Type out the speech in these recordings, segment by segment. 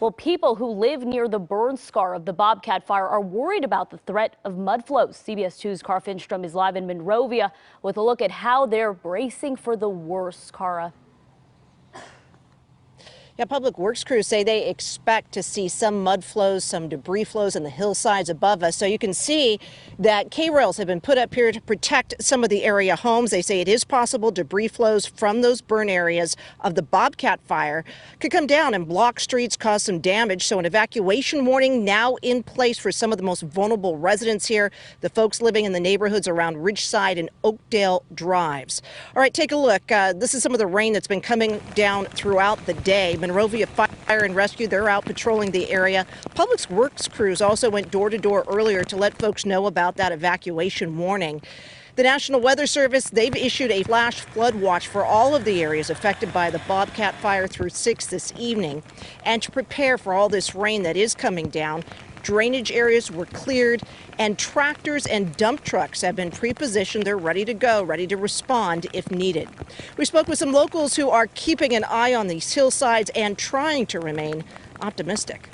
Well, people who live near the burn scar of the Bobcat fire are worried about the threat of mud flows. CBS 2's Cara Finstrom is live in Monrovia with a look at how they're bracing for the worst. Cara. Yeah, public works crews say they expect to see some mud flows, some debris flows in the hillsides above us. So you can see that K-rails have been put up here to protect some of the area homes. They say it is possible debris flows from those burn areas of the Bobcat fire could come down and block streets, cause some damage. So an evacuation warning now in place for some of the most vulnerable residents here, the folks living in the neighborhoods around Ridgeside and Oakdale drives. All right, take a look. This is some of the rain that's been coming down throughout the day. Monrovia Fire and Rescue, they're out patrolling the area. Public Works crews also went door to door earlier to let folks know about that evacuation warning. The National Weather Service, they've issued a flash flood watch for all of the areas affected by the Bobcat fire through 6 this evening. And to prepare for all this rain that is coming down, drainage areas were cleared and tractors and dump trucks have been pre-positioned. They're ready to go, ready to respond if needed. We spoke with some locals who are keeping an eye on these hillsides and trying to remain optimistic.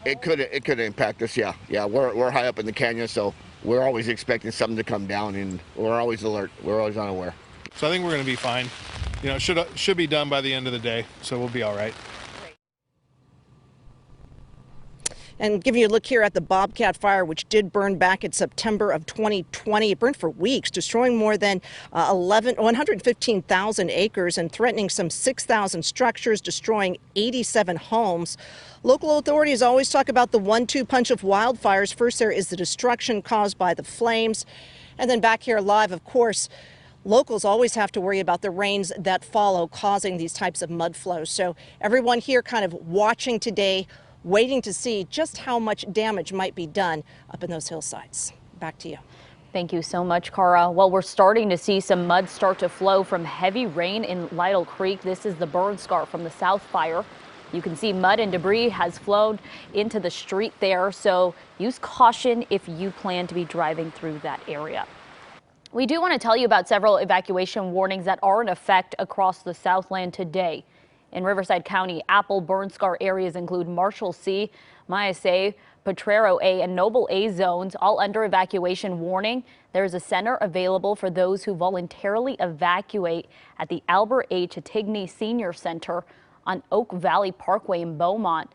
It could impact us, yeah. We're high up in the canyon, so we're always expecting something to come down, and we're always alert. We're always unaware. So I think we're going to be fine. You know, it should be done by the end of the day, so we'll be all right. And giving you a look here at the Bobcat fire, which did burn back in September of 2020. It burned for weeks, destroying more than 115,000 acres and threatening some 6,000 structures, destroying 87 homes. Local authorities always talk about the 1-2 punch of wildfires. First, there is the destruction caused by the flames. And then back here live, of course, locals always have to worry about the rains that follow, causing these types of mud flows. So everyone here kind of watching today, waiting to see just how much damage might be done up in those hillsides. Back to you. Thank you so much, Cara. Well, we're starting to see some mud start to flow from heavy rain in Lytle Creek. This is the burn scar from the South fire. You can see mud and debris has flowed into the street there, so use caution if you plan to be driving through that area. We do want to tell you about several evacuation warnings that are in effect across the Southland today. In Riverside County, Apple burn scar areas include Marshall C, Myas A, Potrero A, and Noble A zones, all under evacuation warning. There is a center available for those who voluntarily evacuate at the Albert A. Chatigny Senior Center on Oak Valley Parkway in Beaumont.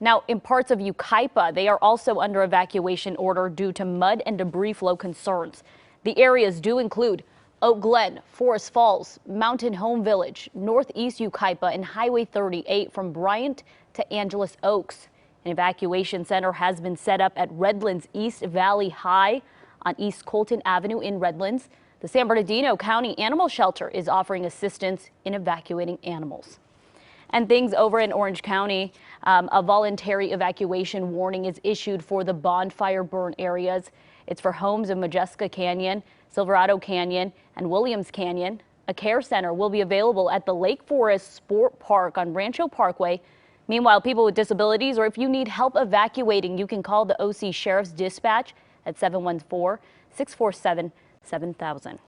Now, in parts of Yucaipa, they are also under evacuation order due to mud and debris flow concerns. The areas do include Oak Glen, Forest Falls, Mountain Home Village, Northeast Yucaipa, and Highway 38 from Bryant to Angeles Oaks. An evacuation center has been set up at Redlands East Valley High on East Colton Avenue in Redlands. The San Bernardino County Animal Shelter is offering assistance in evacuating animals. And things over in Orange County, a voluntary evacuation warning is issued for the bonfire burn areas. It's for homes in Majeska Canyon, Silverado Canyon, and Williams Canyon. A care center will be available at the Lake Forest Sport Park on Rancho Parkway. Meanwhile, people with disabilities or if you need help evacuating, you can call the OC Sheriff's Dispatch at 714-647-7000.